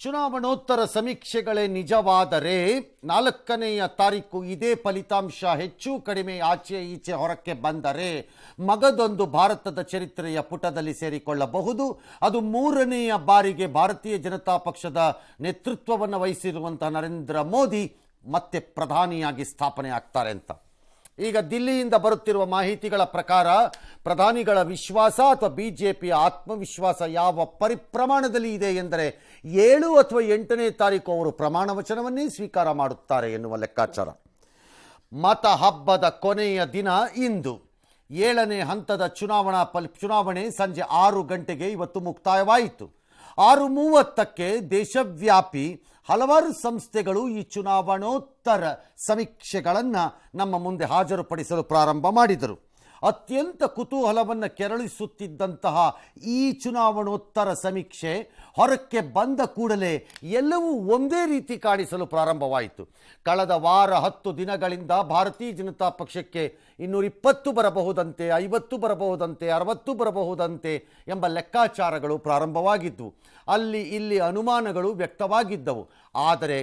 ಚುನಾವಣೋತ್ತರ ಸಮೀಕ್ಷೆಗಳೇ ನಿಜವಾದರೆ 4ನೆಯ ತಾರೀಕು ಇದೇ ಫಲಿತಾಂಶ ಹೆಚ್ಚು ಕಡಿಮೆ ಆಚೆ ಈಚೆ ಹೊರಕ್ಕೆ ಬಂದರೆ ಮಗದೊಂದು ಭಾರತದ ಚರಿತ್ರೆಯ ಪುಟದಲ್ಲಿ ಸೇರಿಕೊಳ್ಳಬಹುದು. ಅದು 3ನೆಯ ಬಾರಿಗೆ ಭಾರತೀಯ ಜನತಾ ಪಕ್ಷದ ನೇತೃತ್ವವನ್ನು ವಹಿಸಿರುವಂತಹ ನರೇಂದ್ರ ಮೋದಿ ಮತ್ತೆ ಪ್ರಧಾನಿಯಾಗಿ ಸ್ಥಾಪನೆ ಆಗ್ತಾರೆ ಅಂತ. ಈಗ ದಿಲ್ಲಿಯಿಂದ ಬರುತ್ತಿರುವ ಮಾಹಿತಿಗಳ ಪ್ರಕಾರ ಪ್ರಧಾನಿಗಳ ವಿಶ್ವಾಸ ಅಥವಾ ಬಿಜೆಪಿಯ ಆತ್ಮವಿಶ್ವಾಸ ಯಾವ ಪರಿಪ್ರಮಾಣದಲ್ಲಿ ಇದೆ ಎಂದರೆ 7 ಅಥವಾ 8ನೇ ತಾರೀಕು ಅವರು ಪ್ರಮಾಣ ವಚನವನ್ನೇ ಸ್ವೀಕಾರ ಮಾಡುತ್ತಾರೆ ಎನ್ನುವ ಲೆಕ್ಕಾಚಾರ. ಮತ ಹಬ್ಬದ ಕೊನೆಯ ದಿನ ಇಂದು 7ನೇ ಹಂತದ ಚುನಾವಣೆ ಸಂಜೆ 6 ಗಂಟೆಗೆ ಇವತ್ತು ಮುಕ್ತಾಯವಾಯಿತು. 6:30ಕ್ಕೆ ದೇಶವ್ಯಾಪಿ ಹಲವಾರು ಸಂಸ್ಥೆಗಳು ಈ ಚುನಾವಣೋತ್ತರ ಸಮೀಕ್ಷೆಗಳನ್ನು ನಮ್ಮ ಮುಂದೆ ಹಾಜರುಪಡಿಸಲು ಪ್ರಾರಂಭ ಮಾಡಿದರು. ಅತ್ಯಂತ ಕುತೂಹಲವನ್ನು ಕೆರಳಿಸುತ್ತಿದ್ದಂತಹ ಈ ಚುನಾವಣೋತ್ತರ ಸಮೀಕ್ಷೆ ಹೊರಕ್ಕೆ ಬಂದ ಕೂಡಲೇ ಎಲ್ಲವೂ ಒಂದೇ ರೀತಿ ಕಾಣಿಸಲು ಪ್ರಾರಂಭವಾಯಿತು. ಕಳೆದ ವಾರ 10 ದಿನಗಳಿಂದ ಭಾರತೀಯ ಜನತಾ ಪಕ್ಷಕ್ಕೆ 220 ಬರಬಹುದಂತೆ, 50 ಬರಬಹುದಂತೆ, 60 ಬರಬಹುದಂತೆ ಎಂಬ ಲೆಕ್ಕಾಚಾರಗಳು ಪ್ರಾರಂಭವಾಗಿದ್ದವು. ಅಲ್ಲಿ ಇಲ್ಲಿ ಅನುಮಾನಗಳು ವ್ಯಕ್ತವಾಗಿದ್ದವು. ಆದರೆ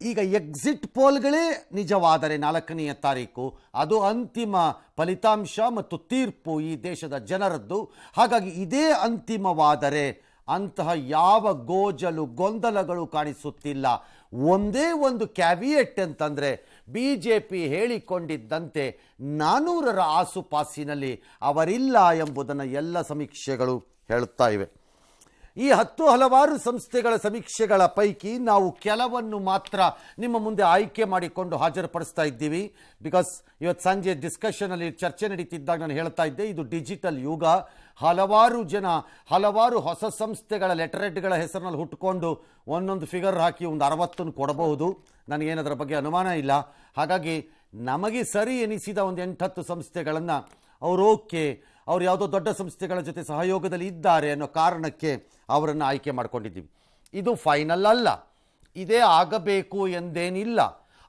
ಈಗ ಎಕ್ಸಿಟ್ ಪೋಲ್ಗಳೇ ನಿಜವಾದರೆ 4ನೆಯ ತಾರೀಕು ಅದು ಅಂತಿಮ ಫಲಿತಾಂಶ ಮತ್ತು ತೀರ್ಪು ಈ ದೇಶದ ಜನರದ್ದು. ಹಾಗಾಗಿ ಇದೇ ಅಂತಿಮವಾದರೆ ಅಂತಹ ಯಾವ ಗೊಂದಲಗಳು ಕಾಣಿಸುತ್ತಿಲ್ಲ. ಒಂದೇ ಒಂದು ಕ್ಯಾವಿಯೆಟ್ ಅಂತಂದರೆ ಬಿಜೆಪಿ ಹೇಳಿಕೊಂಡಿದ್ದಂತೆ 400ರ ಆಸುಪಾಸಿನಲ್ಲಿ ಅವರಿಲ್ಲ ಎಂಬುದನ್ನು ಎಲ್ಲ ಸಮೀಕ್ಷೆಗಳು ಹೇಳುತ್ತಾ ಇವೆ. ಈ ಹಲವಾರು ಸಂಸ್ಥೆಗಳ ಸಮೀಕ್ಷೆಗಳ ಪೈಕಿ ನಾವು ಕೆಲವನ್ನು ಮಾತ್ರ ನಿಮ್ಮ ಮುಂದೆ ಆಯ್ಕೆ ಮಾಡಿಕೊಂಡು ಹಾಜರುಪಡಿಸ್ತಾ ಇದ್ದೀವಿ. ಬಿಕಾಸ್ ಇವತ್ತು ಸಂಜೆ ಡಿಸ್ಕಷನಲ್ಲಿ ಚರ್ಚೆ ನಡೀತಿದ್ದಾಗ ನಾನು ಹೇಳ್ತಾ ಇದ್ದೆ, ಇದು ಡಿಜಿಟಲ್ ಯುಗ. ಹಲವಾರು ಜನ ಹಲವಾರು ಹೊಸ ಸಂಸ್ಥೆಗಳ ಲೆಟರೆಡ್ಗಳ ಹೆಸರಿನಲ್ಲಿ ಹುಟ್ಟುಕೊಂಡು ಒಂದೊಂದು ಫಿಗರ್ ಹಾಕಿ ಒಂದು 60 ಕೊಡಬಹುದು. ನನಗೇನದರ ಬಗ್ಗೆ ಅನುಮಾನ ಇಲ್ಲ. ಹಾಗಾಗಿ ನಮಗೆ ಸರಿ ಎನಿಸಿದ ಒಂದು 8-10 ಸಂಸ್ಥೆಗಳನ್ನು ಅವ್ರು ಯಾವುದೋ ದೊಡ್ಡ ಸಂಸ್ಥೆಗಳ ಜೊತೆ ಸಹಯೋಗದಲ್ಲಿ ಇದ್ದಾರೆ ಅನ್ನೋ ಕಾರಣಕ್ಕೆ ಅವರನ್ನು ಆಯ್ಕೆ ಮಾಡಿಕೊಂಡಿದ್ದೀವಿ. ಇದು ಫೈನಲ್ ಅಲ್ಲ, ಇದೇ ಆಗಬೇಕು ಎಂದೇನಿಲ್ಲ.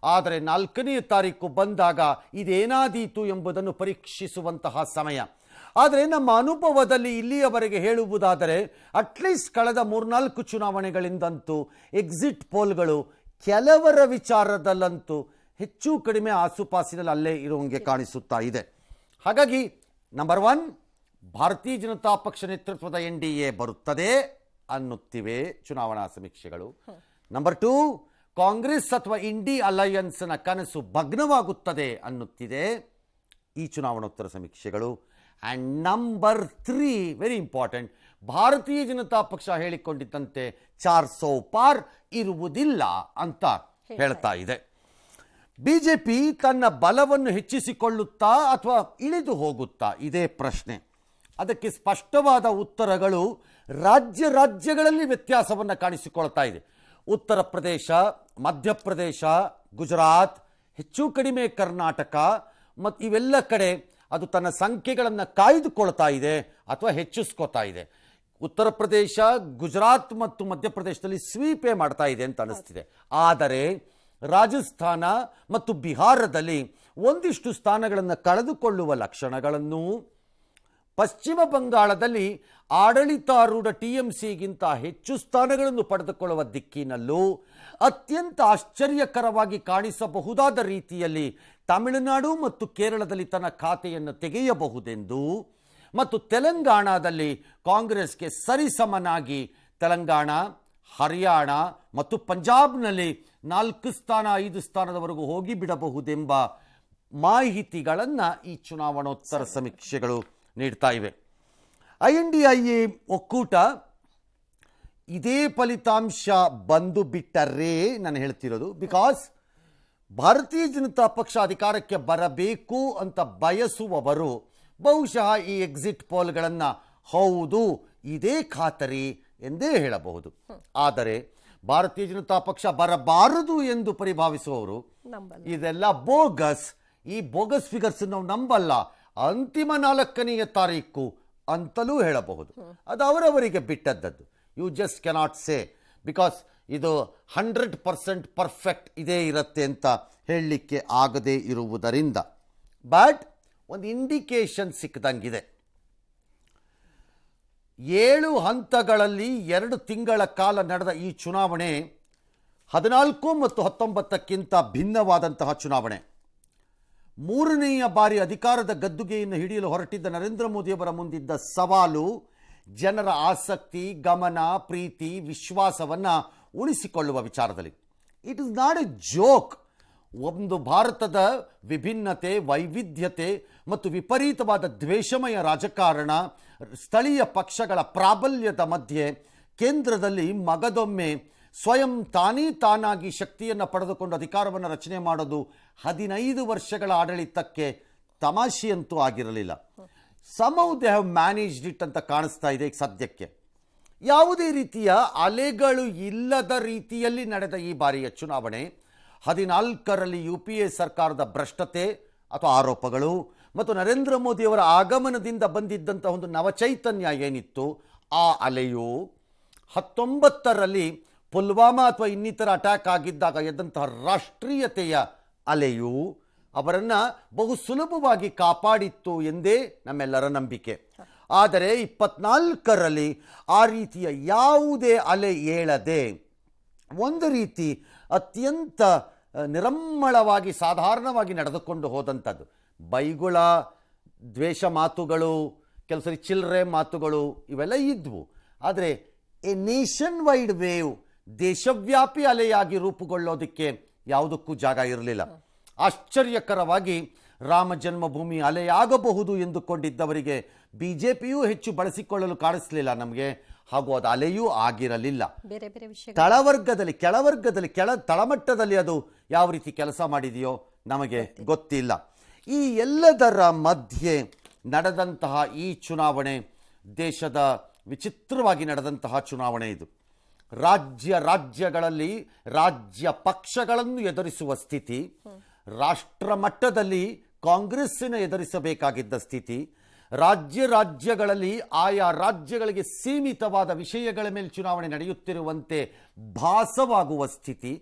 ಆದರೆ 4ನೇ ತಾರೀಕು ಬಂದಾಗ ಇದೇನಾದೀತು ಎಂಬುದನ್ನು ಪರೀಕ್ಷಿಸುವಂತಹ ಸಮಯ. ಆದರೆ ನಮ್ಮ ಅನುಭವದಲ್ಲಿ ಇಲ್ಲಿಯವರೆಗೆ ಹೇಳುವುದಾದರೆ ಅಟ್ಲೀಸ್ಟ್ ಕಳೆದ 3-4 ಚುನಾವಣೆಗಳಿಂದಂತೂ ಎಕ್ಸಿಟ್ ಪೋಲ್ಗಳು ಕೆಲವರ ವಿಚಾರದಲ್ಲಂತೂ ಹೆಚ್ಚು ಕಡಿಮೆ ಆಸುಪಾಸಿನಲ್ಲಿ ಅಲ್ಲೇ ಇರುವಂಗೆ ಕಾಣಿಸುತ್ತಾ ಇದೆ. ಹಾಗಾಗಿ ನಂಬರ್ 1, ಭಾರತೀಯ ಜನತಾ ಪಕ್ಷ ನೇತೃತ್ವದ NDA ಬರುತ್ತದೆ ಅನ್ನುತ್ತಿವೆ ಚುನಾವಣಾ ಸಮೀಕ್ಷೆಗಳು. ನಂಬರ್ 2, ಕಾಂಗ್ರೆಸ್ ಅಥವಾ ಇಂಡಿ ಅಲಯನ್ಸ್ನ ಕನಸು ಭಗ್ನವಾಗುತ್ತದೆ ಅನ್ನುತ್ತಿದೆ ಈ ಚುನಾವಣೋತ್ತರ ಸಮೀಕ್ಷೆಗಳು. ಆ್ಯಂಡ್ ನಂಬರ್ 3, ವೆರಿ ಇಂಪಾರ್ಟೆಂಟ್, ಭಾರತೀಯ ಜನತಾ ಪಕ್ಷ ಹೇಳಿಕೊಂಡಿದ್ದಂತೆ 400 ಪಾರ್ ಇರುವುದಿಲ್ಲ ಅಂತ ಹೇಳ್ತಾ ಇದೆ. ಬಿಜೆಪಿ ತನ್ನ ಬಲವನ್ನು ಹೆಚ್ಚಿಸಿಕೊಳ್ಳುತ್ತಾ ಅಥವಾ ಇಳಿದು ಹೋಗುತ್ತಾ, ಇದೇ ಪ್ರಶ್ನೆ. ಅದಕ್ಕೆ ಸ್ಪಷ್ಟವಾದ ಉತ್ತರಗಳು ರಾಜ್ಯಗಳಲ್ಲಿ ವ್ಯತ್ಯಾಸವನ್ನು ಕಾಣಿಸಿಕೊಳ್ತಾ ಇದೆ. ಉತ್ತರ ಪ್ರದೇಶ, ಮಧ್ಯಪ್ರದೇಶ, ಗುಜರಾತ್, ಹೆಚ್ಚು ಕಡಿಮೆ ಕರ್ನಾಟಕ ಮತ್ತು ಇವೆಲ್ಲ ಕಡೆ ಅದು ತನ್ನ ಸಂಖ್ಯೆಗಳನ್ನು ಕಾಯ್ದುಕೊಳ್ತಾ ಇದೆ ಅಥವಾ ಹೆಚ್ಚಿಸ್ಕೋತಾ ಇದೆ. ಉತ್ತರ ಪ್ರದೇಶ, ಗುಜರಾತ್ ಮತ್ತು ಮಧ್ಯಪ್ರದೇಶದಲ್ಲಿ ಸ್ವೀಪೇ ಮಾಡ್ತಾ ಇದೆ ಅಂತ ಅನಿಸ್ತಿದೆ. ಆದರೆ ರಾಜಸ್ಥಾನ ಮತ್ತು ಬಿಹಾರದಲ್ಲಿ ಒಂದಿಷ್ಟು ಸ್ಥಾನಗಳನ್ನು ಕಳೆದುಕೊಳ್ಳುವ ಲಕ್ಷಣಗಳನ್ನು, ಪಶ್ಚಿಮ ಬಂಗಾಳದಲ್ಲಿ ಆಡಳಿತಾರೂಢ TMCಗಿಂತ ಹೆಚ್ಚು ಸ್ಥಾನಗಳನ್ನು ಪಡೆದುಕೊಳ್ಳುವ ದಿಕ್ಕಿನಲ್ಲೂ, ಅತ್ಯಂತ ಆಶ್ಚರ್ಯಕರವಾಗಿ ಕಾಣಿಸಬಹುದಾದ ರೀತಿಯಲ್ಲಿ ತಮಿಳುನಾಡು ಮತ್ತು ಕೇರಳದಲ್ಲಿ ತನ್ನ ಖಾತೆಯನ್ನು ತೆಗೆಯಬಹುದೆಂದು, ಮತ್ತು ತೆಲಂಗಾಣದಲ್ಲಿ ಕಾಂಗ್ರೆಸ್ಗೆ ಸರಿಸಮನಾಗಿ ತೆಲಂಗಾಣ, ಹರಿಯಾಣ ಮತ್ತು ಪಂಜಾಬ್ನಲ್ಲಿ 4 ಸ್ಥಾನ 5 ಸ್ಥಾನದವರೆಗೂ ಹೋಗಿ ಬಿಡಬಹುದೆಂಬ ಮಾಹಿತಿಗಳನ್ನು ಈ ಚುನಾವಣೋತ್ತರ ಸಮೀಕ್ಷೆಗಳು ನೀಡ್ತಾ ಇವೆ. INDIA ಒಕ್ಕೂಟ ಇದೇ ಫಲಿತಾಂಶ ಬಂದು ಬಿಟ್ಟರೆ ನಾನು ಹೇಳ್ತಿರೋದು, ಬಿಕಾಸ್ ಭಾರತೀಯ ಜನತಾ ಪಕ್ಷ ಅಧಿಕಾರಕ್ಕೆ ಬರಬೇಕು ಅಂತ ಬಯಸುವವರು ಬಹುಶಃ ಈ ಎಕ್ಸಿಟ್ ಪೋಲ್ಗಳನ್ನು ಹೌದು ಇದೇ ಖಾತರಿ ಎಂದೇ ಹೇಳಬಹುದು. ಆದರೆ ಭಾರತೀಯ ಜನತಾ ಪಕ್ಷ ಬರಬಾರದು ಎಂದು ಪರಿಭಾವಿಸುವವರು ಇದೆಲ್ಲ ಬೋಗಸ್, ಈ ಬೋಗಸ್ ಫಿಗರ್ಸ್ ನಾವು ನಂಬಲ್ಲ, ಅಂತಿಮ 4ನೇ ತಾರೀಕು ಅಂತಲೂ ಹೇಳಬಹುದು. ಅದು ಅವರವರಿಗೆ ಬಿಟ್ಟದ್ದು. You just cannot say, because ಇದು 100% ಪರ್ಫೆಕ್ಟ್ ಇದೇ ಇರುತ್ತೆ ಅಂತ ಹೇಳಲಿಕ್ಕೆ ಆಗದೇ ಇರುವುದರಿಂದ. ಬಟ್ ಒಂದು ಇಂಡಿಕೇಶನ್ ಸಿಕ್ಕದಂಗಿದೆ. 7 ಹಂತಗಳಲ್ಲಿ 2 ತಿಂಗಳ ಕಾಲ ನಡೆದ ಈ ಚುನಾವಣೆ 14 ಮತ್ತು 19ಕ್ಕಿಂತ ಭಿನ್ನವಾದಂತಹ ಚುನಾವಣೆ. 3ನೆಯ ಬಾರಿ ಅಧಿಕಾರದ ಗದ್ದುಗೆಯನ್ನು ಹಿಡಿಯಲು ಹೊರಟಿದ್ದ ನರೇಂದ್ರ ಮೋದಿಯವರ ಮುಂದಿದ್ದ ಸವಾಲು ಜನರ ಆಸಕ್ತಿ, ಗಮನ, ಪ್ರೀತಿ, ವಿಶ್ವಾಸವನ್ನು ಉಳಿಸಿಕೊಳ್ಳುವ ವಿಚಾರದಲ್ಲಿ. It is not A joke. ಒಂದು ಭಾರತದ ವಿಭಿನ್ನತೆ, ವೈವಿಧ್ಯತೆ ಮತ್ತು ವಿಪರೀತವಾದ ದ್ವೇಷಮಯ ರಾಜಕಾರಣ, ಸ್ಥಳೀಯ ಪಕ್ಷಗಳ ಪ್ರಾಬಲ್ಯದ ಮಧ್ಯೆ ಕೇಂದ್ರದಲ್ಲಿ ಮಗದೊಮ್ಮೆ ಸ್ವಯಂ ತಾನಾಗಿ ಶಕ್ತಿಯನ್ನು ಪಡೆದುಕೊಂಡು ಅಧಿಕಾರವನ್ನು ರಚನೆ ಮಾಡೋದು 15 ವರ್ಷಗಳ ಆಡಳಿತಕ್ಕೆ ತಮಾಷೆಯಂತೂ ಆಗಿರಲಿಲ್ಲ. somehow they have managed it ಅಂತ ಕಾಣಿಸ್ತಾ ಇದೆ ಈಗ ಸದ್ಯಕ್ಕೆ. ಯಾವುದೇ ರೀತಿಯ ಅಲೆಗಳು ಇಲ್ಲದ ರೀತಿಯಲ್ಲಿ ನಡೆದ ಈ ಬಾರಿಯ ಚುನಾವಣೆ 14ರಲ್ಲಿ UPA ಸರ್ಕಾರದ ಭ್ರಷ್ಟತೆ ಅಥವಾ ಆರೋಪಗಳು ಮತ್ತು ನರೇಂದ್ರ ಮೋದಿಯವರ ಆಗಮನದಿಂದ ಬಂದಿದ್ದಂಥ ಒಂದು ನವಚೈತನ್ಯ ಏನಿತ್ತು ಆ ಅಲೆಯು, 19ರಲ್ಲಿ ಪುಲ್ವಾಮಾ ಅಥವಾ ಇನ್ನಿತರ ಅಟ್ಯಾಕ್ ಆಗಿದ್ದಾಗ ಎದ್ದಂತಹ ರಾಷ್ಟ್ರೀಯತೆಯ ಅಲೆಯು ಅವರನ್ನು ಬಹು ಸುಲಭವಾಗಿ ಕಾಪಾಡಿತ್ತು ಎಂದೇ ನಮ್ಮೆಲ್ಲರ ನಂಬಿಕೆ. ಆದರೆ 24ರಲ್ಲಿ ಆ ರೀತಿಯ ಯಾವುದೇ ಅಲೆ ಏಳದೆ ಒಂದು ರೀತಿ ಅತ್ಯಂತ ನಿರಮ್ಮಳವಾಗಿ ಸಾಧಾರಣವಾಗಿ ನಡೆದುಕೊಂಡು ಹೋದಂಥದ್ದು. ಬೈಗುಳ, ದ್ವೇಷ ಮಾತುಗಳು, ಕೆಲವು ಸರಿ ಚಿಲ್ಲರೆ ಮಾತುಗಳು ಇವೆಲ್ಲ ಇದ್ವು. ಆದರೆ ಎ ನೇಷನ್ ವೈಡ್ ವೇವ್, ದೇಶವ್ಯಾಪಿ ಅಲೆಯಾಗಿ ರೂಪುಗೊಳ್ಳೋದಕ್ಕೆ ಯಾವುದಕ್ಕೂ ಜಾಗ ಇರಲಿಲ್ಲ. ಆಶ್ಚರ್ಯಕರವಾಗಿ ರಾಮ ಜನ್ಮಭೂಮಿ ಅಲೆಯಾಗಬಹುದು ಎಂದುಕೊಂಡಿದ್ದವರಿಗೆ BJPಯೂ ಹೆಚ್ಚು ಬಳಸಿಕೊಳ್ಳಲು ಕಾಣಿಸಲಿಲ್ಲ ನಮಗೆ, ಹಾಗೂ ಅದು ಅಲೆಯೂ ಆಗಿರಲಿಲ್ಲ. ತಳವರ್ಗದಲ್ಲಿ, ತಳಮಟ್ಟದಲ್ಲಿ ಅದು ಯಾವ ರೀತಿ ಕೆಲಸ ಮಾಡಿದೆಯೋ ನಮಗೆ ಗೊತ್ತಿಲ್ಲ. ಈ ಎಲ್ಲದರ ಮಧ್ಯೆ ನಡೆದಂತಹ ಈ ಚುನಾವಣೆ ದೇಶದ ವಿಚಿತ್ರವಾಗಿ ನಡೆದಂತಹ ಚುನಾವಣೆ ಇದು. ರಾಜ್ಯಗಳಲ್ಲಿ ರಾಜ್ಯ ಪಕ್ಷಗಳನ್ನು ಎದುರಿಸುವ ಸ್ಥಿತಿ, ರಾಷ್ಟ್ರ ಮಟ್ಟದಲ್ಲಿ ಕಾಂಗ್ರೆಸ್ಸಿನ ಎದುರಿಸಬೇಕಾಗಿದ್ದ ಸ್ಥಿತಿ, ರಾಜ್ಯಗಳಲ್ಲಿ ಆಯಾ ರಾಜ್ಯಗಳಿಗೆ ಸೀಮಿತವಾದ ವಿಷಯಗಳ ಮೇಲೆ ಚುನಾವಣೆ ನಡೆಯುತ್ತಿರುವಂತೆ ಭಾಸವಾಗುವ ಸ್ಥಿತಿ.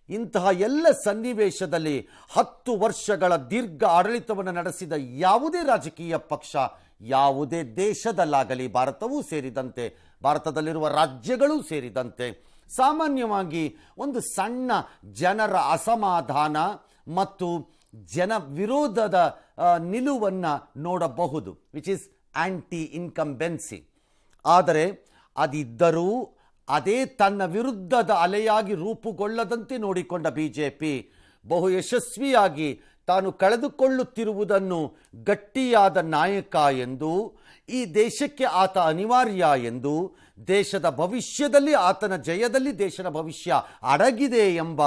ಇಂತಹ ಎಲ್ಲ ಸನ್ನಿವೇಶದಲ್ಲಿ 10 ವರ್ಷಗಳ ದೀರ್ಘ ಆಡಳಿತವನ್ನು ನಡೆಸಿದ ಯಾವುದೇ ರಾಜಕೀಯ ಪಕ್ಷ ಯಾವುದೇ ದೇಶದಲ್ಲಾಗಲಿ, ಭಾರತವೂ ಸೇರಿದಂತೆ, ಭಾರತದಲ್ಲಿರುವ ರಾಜ್ಯಗಳೂ ಸೇರಿದಂತೆ, ಸಾಮಾನ್ಯವಾಗಿ ಒಂದು ಸಣ್ಣ ಜನರ ಅಸಮಾಧಾನ ಮತ್ತು ಜನ ವಿರೋಧದ ನಿಲುವನ್ನು ನೋಡಬಹುದು, ವಿಚ್ ಈಸ್ ಆಂಟಿ ಇನ್ಕಂಬೆನ್ಸಿ. ಆದರೆ ಅದಿದ್ದರೂ ಅದೇ ತನ್ನ ವಿರುದ್ಧದ ಅಲೆಯಾಗಿ ರೂಪುಗೊಳ್ಳದಂತೆ ನೋಡಿಕೊಂಡ BJP ಬಹು ಯಶಸ್ವಿಯಾಗಿ ತಾನು ಕಳೆದುಕೊಳ್ಳುತ್ತಿರುವುದನ್ನು ಗಟ್ಟಿಯಾದ ನಾಯಕ ಎಂದು, ಈ ದೇಶಕ್ಕೆ ಆತ ಅನಿವಾರ್ಯ ಎಂದು, ದೇಶದ ಭವಿಷ್ಯದಲ್ಲಿ ಆತನ ಜಯದಲ್ಲಿ ದೇಶದ ಭವಿಷ್ಯ ಅಡಗಿದೆ ಎಂಬ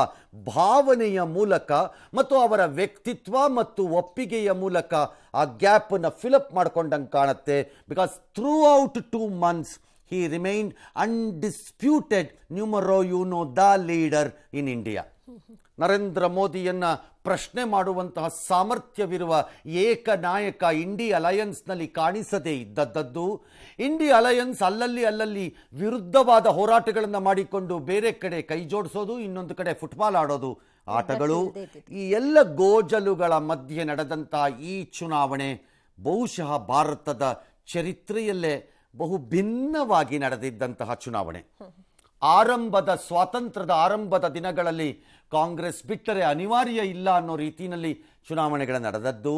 ಭಾವನೆಯ ಮೂಲಕ ಮತ್ತು ಅವರ ವ್ಯಕ್ತಿತ್ವ ಮತ್ತು ಒಪ್ಪಿಗೆಯ ಮೂಲಕ ಆ ಗ್ಯಾಪನ್ನು ಫಿಲಪ್ ಮಾಡ್ಕೊಂಡಂಗೆ ಕಾಣುತ್ತೆ. Because through out 2 months he remained undisputed numero uno the leader in India. Narendra ಮೋದಿಯನ್ನು ಪ್ರಶ್ನೆ ಮಾಡುವಂತಹ ಸಾಮರ್ಥ್ಯವಿರುವ ಏಕನಾಯಕ ಇಂಡಿ ಅಲಯನ್ಸ್ನಲ್ಲಿ ಕಾಣಿಸದೇ ಇದ್ದದ್ದು. ಇಂಡಿ ಅಲಯನ್ಸ್ ಅಲ್ಲಲ್ಲಿ ವಿರುದ್ಧವಾದ ಹೋರಾಟಗಳನ್ನು ಮಾಡಿಕೊಂಡು ಬೇರೆ ಕಡೆ ಕೈ ಜೋಡಿಸೋದು, ಇನ್ನೊಂದು ಕಡೆ ಫುಟ್ಬಾಲ್ ಆಡೋದು ಆಟಗಳು, ಈ ಎಲ್ಲ ಗೋಜಲುಗಳ ಮಧ್ಯೆ ನಡೆದಂತಹ ಈ ಚುನಾವಣೆ ಬಹುಶಃ ಭಾರತದ ಚರಿತ್ರೆಯಲ್ಲೇ ಬಹು ಭಿನ್ನವಾಗಿ ನಡೆದಿದ್ದಂತಹ ಚುನಾವಣೆ. ಸ್ವಾತಂತ್ರ್ಯದ ಆರಂಭದ ದಿನಗಳಲ್ಲಿ ಕಾಂಗ್ರೆಸ್ ಬಿಟ್ಟರೆ ಅನಿವಾರ್ಯ ಇಲ್ಲ ಅನ್ನೋ ರೀತಿಯಲ್ಲಿ ಚುನಾವಣೆಗಳು ನಡೆದದ್ದು.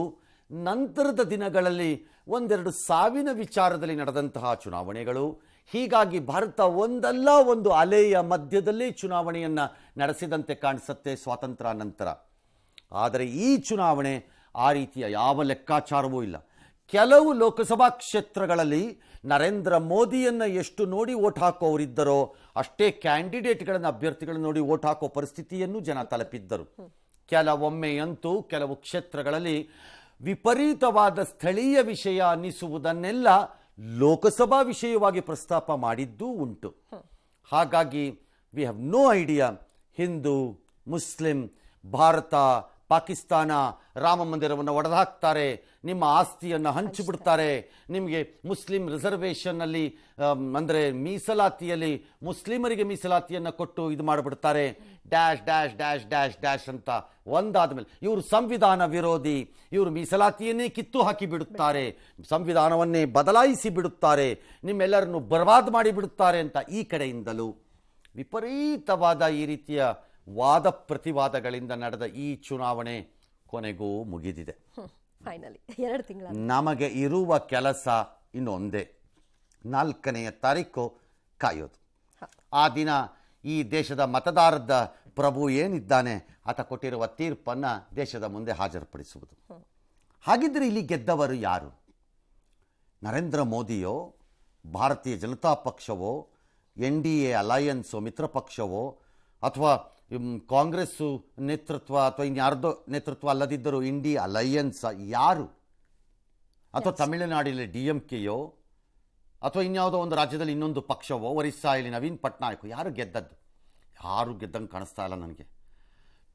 ನಂತರದ ದಿನಗಳಲ್ಲಿ 1-2 ಸಾವಿನ ವಿಚಾರದಲ್ಲಿ ನಡೆದಂತಹ ಚುನಾವಣೆಗಳು. ಹೀಗಾಗಿ ಭಾರತ ಒಂದಲ್ಲ ಒಂದು ಅಲೆಯ ಮಧ್ಯದಲ್ಲೇ ಚುನಾವಣೆಯನ್ನು ನಡೆಸಿದಂತೆ ಕಾಣಿಸುತ್ತೆ ಸ್ವಾತಂತ್ರ್ಯ ನಂತರ. ಆದರೆ ಈ ಚುನಾವಣೆ ಆ ರೀತಿಯ ಯಾವ ಲೆಕ್ಕಾಚಾರವೂ ಇಲ್ಲ. ಕೆಲವು ಲೋಕಸಭಾ ಕ್ಷೇತ್ರಗಳಲ್ಲಿ ನರೇಂದ್ರ ಮೋದಿಯನ್ನು ಎಷ್ಟು ನೋಡಿ ಓಟ್ ಹಾಕೋರಿದ್ದರೋ ಅಷ್ಟೇ ಕ್ಯಾಂಡಿಡೇಟ್ಗಳನ್ನು, ಅಭ್ಯರ್ಥಿಗಳನ್ನು ನೋಡಿ ಓಟ್ ಹಾಕೋ ಪರಿಸ್ಥಿತಿಯನ್ನು ಜನ ತಲುಪಿದ್ದರು. ಕೆಲವೊಮ್ಮೆಯಂತೂ ಕೆಲವು ಕ್ಷೇತ್ರಗಳಲ್ಲಿ ವಿಪರೀತವಾದ ಸ್ಥಳೀಯ ವಿಷಯ ಅನ್ನಿಸುವುದನ್ನೆಲ್ಲ ಲೋಕಸಭಾ ವಿಷಯವಾಗಿ ಪ್ರಸ್ತಾಪ ಮಾಡಿದ್ದೂ ಉಂಟು. ಹಾಗಾಗಿ we have no idea Hindu, Muslim, Bharat, Pakistan Ram ಮಂದಿರವನ್ನು ಒಡೆದುಹಾಕ್ತಾರೆ, ನಿಮ್ಮ ಆಸ್ತಿಯನ್ನು ಹಂಚಿಬಿಡ್ತಾರೆ, ನಿಮಗೆ ಮುಸ್ಲಿಂ ರಿಸರ್ವೇಷನ್ನಲ್ಲಿ ಅಂದರೆ ಮೀಸಲಾತಿಯಲ್ಲಿ ಮುಸ್ಲಿಮರಿಗೆ ಮೀಸಲಾತಿಯನ್ನು ಕೊಟ್ಟು ಇದು ಮಾಡಿಬಿಡ್ತಾರೆ, dash dash dash dash dash ಅಂತ ಒಂದಾದ ಮೇಲೆ ಇವರು ಸಂವಿಧಾನ ವಿರೋಧಿ, ಇವರು ಮೀಸಲಾತಿಯನ್ನೇ ಕಿತ್ತು ಹಾಕಿ ಬಿಡುತ್ತಾರೆ, ಸಂವಿಧಾನವನ್ನೇ ಬದಲಾಯಿಸಿ ಬಿಡುತ್ತಾರೆ, ನಿಮ್ಮೆಲ್ಲರನ್ನು ಬರ್ಬಾದ್ ಮಾಡಿ ಬಿಡುತ್ತಾರೆ ಅಂತ ಈ ಕಡೆಯಿಂದಲೂ ವಿಪರೀತವಾದ ಈ ರೀತಿಯ ವಾದ ಪ್ರತಿವಾದಗಳಿಂದ ನಡೆದ ಈ ಚುನಾವಣೆ ಕೊನೆಗೂ ಮುಗಿದಿದೆ. ಫೈನಲಿ 2 ತಿಂಗಳ ನಮಗೆ ಇರುವ ಕೆಲಸ ಇನ್ನೊಂದೇ, 4ನೇ ತಾರೀಕು ಕಾಯೋದು. ಆ ದಿನ ಈ ದೇಶದ ಮತದಾರದ ಪ್ರಭು ಏನಿದ್ದಾನೆ ಆತ ಕೊಟ್ಟಿರುವ ತೀರ್ಪನ್ನು ದೇಶದ ಮುಂದೆ ಹಾಜರುಪಡಿಸುವುದು. ಹಾಗಿದ್ದರೆ ಇಲ್ಲಿ ಗೆದ್ದವರು ಯಾರು? ನರೇಂದ್ರ ಮೋದಿಯೋ, ಭಾರತೀಯ ಜನತಾ ಪಕ್ಷವೋ, NDA ಅಲಯನ್ಸೋ ಮಿತ್ರ ಪಕ್ಷವೋ, ಅಥವಾ ಕಾಂಗ್ರೆಸ್ಸು ನೇತೃತ್ವ, ಅಥವಾ ಇನ್ಯಾರ್ದೋ ನೇತೃತ್ವ ಅಲ್ಲದಿದ್ದರೂ ಇಂಡಿಯಾ ಅಲಯನ್ಸ್ ಯಾರು? ಅಥವಾ ತಮಿಳುನಾಡಿನಲ್ಲಿ DMKಯೋ, ಅಥವಾ ಇನ್ಯಾವುದೋ ಒಂದು ರಾಜ್ಯದಲ್ಲಿ ಇನ್ನೊಂದು ಪಕ್ಷವೋ, ಒರಿಸ್ಸಾಯಲ್ಲಿ ನವೀನ್ ಪಟ್ನಾಯಕ್, ಯಾರು ಗೆದ್ದದ್ದು? ಯಾರು ಗೆದ್ದಂಗೆ ಕಾಣಿಸ್ತಾ ಇಲ್ಲ ನನಗೆ.